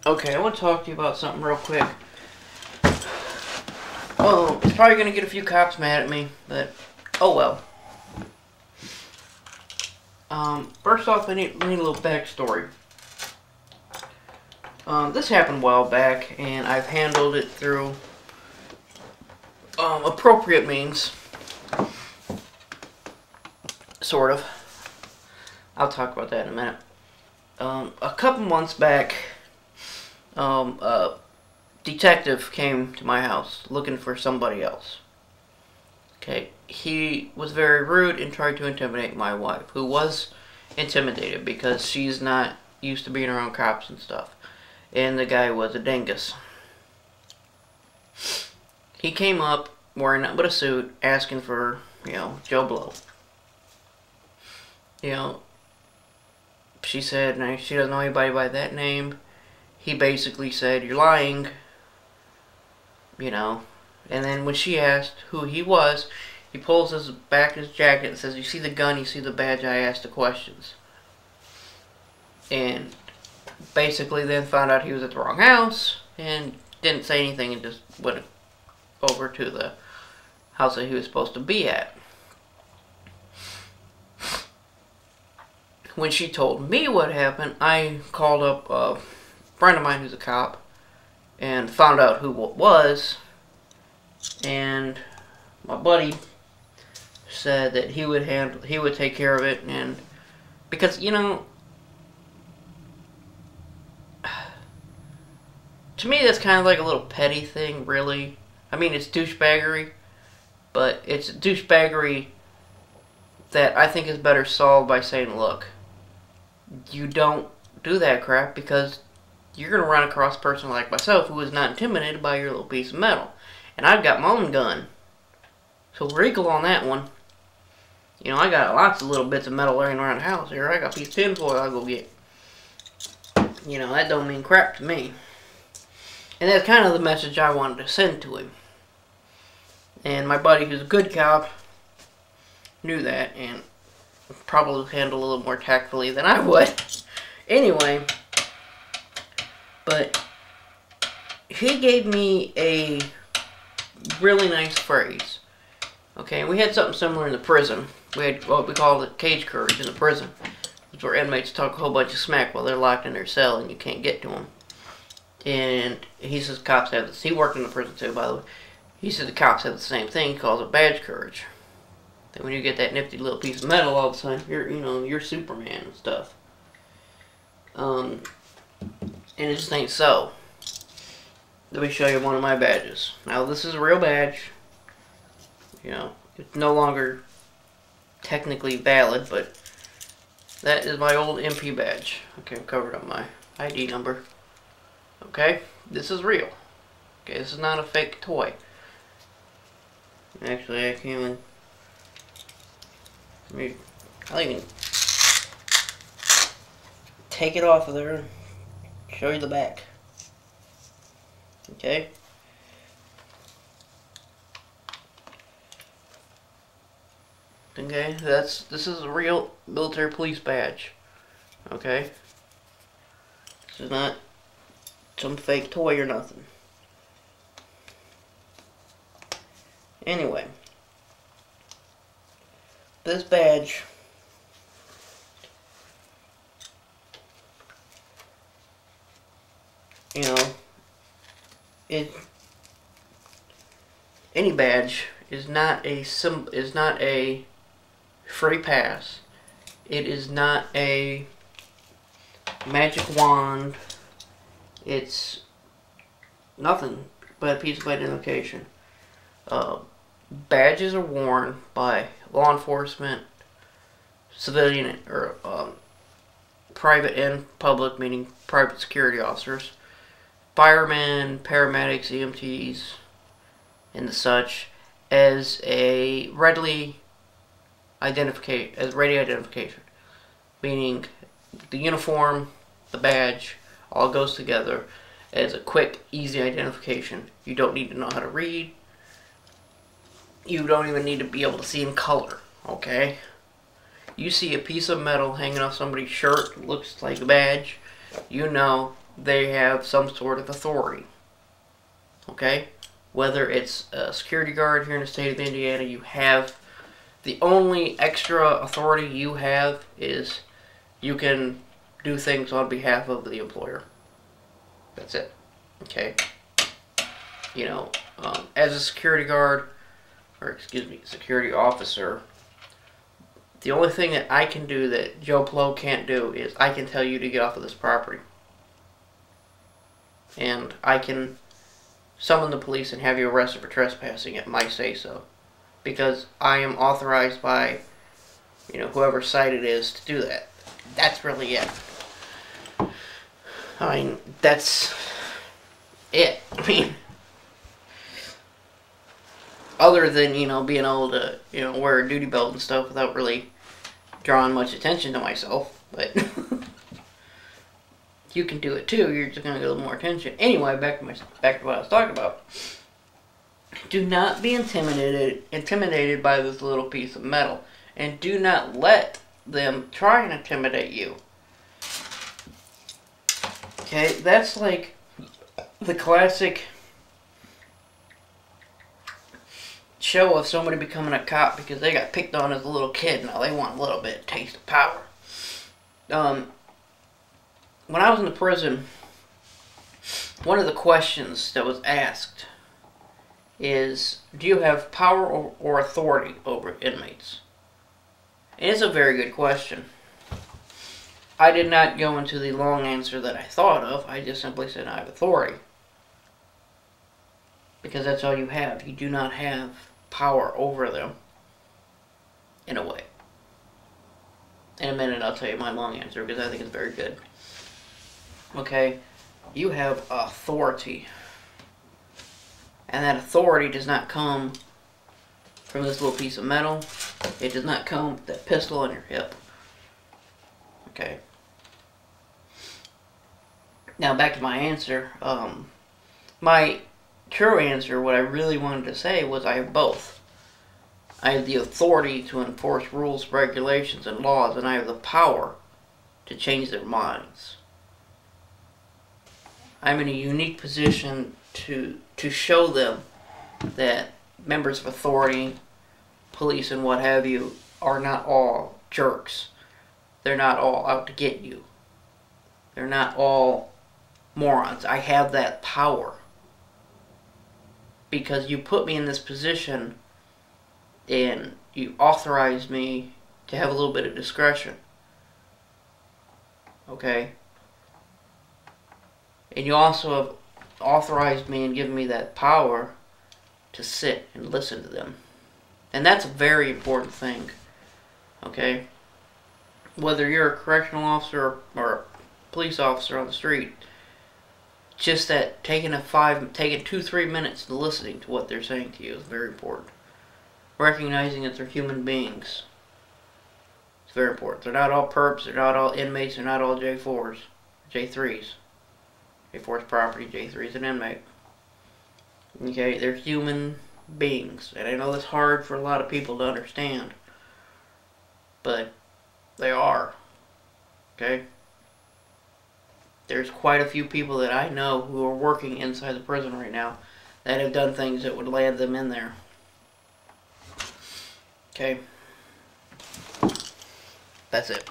Okay, I want to talk to you about something real quick. Oh, it's probably going to get a few cops mad at me, but oh well. First off, I need a little backstory. This happened a while back, and I've handled it through appropriate means. Sort of. I'll talk about that in a minute. A couple months back, a detective came to my house looking for somebody else. Okay, he was very rude and tried to intimidate my wife, who was intimidated because she's not used to being around cops and stuff. And the guy was a dingus. He came up wearing nothing but a suit, asking for, Joe Blow. She said she doesn't know anybody by that name. He basically said, "You're lying." And then when she asked who he was, he pulls his back his jacket and says, "You see the gun, you see the badge, I asked the questions." And basically then found out he was at the wrong house and didn't say anything and just went over to the house that he was supposed to be at. When she told me what happened, I called up a friend of mine who's a cop and found out who it was. And my buddy said that he would take care of it, and because to me that's kind of like a little petty thing, really. I mean, it's douchebaggery, but it's douchebaggery that I think is better solved by saying, "Look, you don't do that crap because you're going to run across a person like myself who is not intimidated by your little piece of metal. And I've got my own gun. So we're equal on that one. I got lots of little bits of metal laying around the house here. I got a piece of tinfoil I'll go get. That don't mean crap to me." And that's kind of the message I wanted to send to him. And my buddy, who's a good cop, knew that and probably handle a little more tactfully than I would. Anyway, but he gave me a really nice phrase. Okay, and we had something similar in the prison. We had what we call it cage courage in the prison. It's where inmates talk a whole bunch of smack while they're locked in their cell and you can't get to them. And he says cops have this. He worked in the prison too, by the way. He said the cops have the same thing. He calls it badge courage. That when you get that nifty little piece of metal, all of a sudden you're Superman and stuff. And it just ain't so. Let me show you one of my badges. Now this is a real badge. It's no longer technically valid, but that is my old MP badge. Okay, I've covered up my ID number. Okay, this is real. Okay, this is not a fake toy. Actually, I can I'll even take it off of there and show you the back. Okay? Okay, this is a real military police badge. Okay? This is not some fake toy or nothing. Anyway, this badge any badge is not a free pass. It is not a magic wand. It's nothing but a piece of identification. Badges are worn by law enforcement, civilian, or private and public, meaning private security officers, firemen, paramedics, EMTs, and the such, as a ready identification, meaning the uniform, the badge, all goes together as a quick, easy identification. You don't need to know how to read. You don't even need to be able to see in color, okay? You see a piece of metal hanging off somebody's shirt, looks like a badge, you know they have some sort of authority. Okay? Whether it's a security guard here in the state of Indiana, you have the only extra authority you have is you can do things on behalf of the employer. That's it. Okay? You know, as a security guard, or excuse me, security officer, the only thing that I can do that Joe Blow can't do is I can tell you to get off of this property. And I can summon the police and have you arrested for trespassing at my say-so. Because I am authorized by, you know, whoever site it is to do that. That's really it. I mean, that's it. I mean, other than, you know, being able to, you know, wear a duty belt and stuff without really drawing much attention to myself. But you can do it too. You're just going to get a little more attention. Anyway, back to what I was talking about. Do not be intimidated by this little piece of metal. And do not let them try and intimidate you. Okay, that's like the classic show of somebody becoming a cop because they got picked on as a little kid. Now they want a little bit of taste of power. When I was in the prison, one of the questions that was asked is, do you have power or authority over inmates? And it's a very good question. I did not go into the long answer that I thought of. I just simply said I have authority. Because that's all you have. You do not have power over them. In a way. In a minute I'll tell you my long answer because I think it's very good. Okay? You have authority. And that authority does not come from this little piece of metal. It does not come with that pistol on your hip. Okay. Now back to my answer. My true answer, what I really wanted to say was I have both. I have the authority to enforce rules, regulations, and laws, and I have the power to change their minds. I'm in a unique position to show them that members of authority, police, and what have you are not all jerks. They're not all out to get you. They're not all morons. I have that power. Because you put me in this position and you authorize me to have a little bit of discretion. Okay? And you also have authorized me and given me that power to sit and listen to them. And that's a very important thing. Okay? Whether you're a correctional officer or a police officer on the street, just that taking 2-3 minutes and listening to what they're saying to you is very important. Recognizing that they're human beings. It's very important. They're not all perps, they're not all inmates, they're not all J4s, J3s. J4's property, J3's an inmate. Okay, they're human beings. And I know that's hard for a lot of people to understand. But they are. Okay? There's quite a few people that I know who are working inside the prison right now that have done things that would land them in there. Okay? That's it.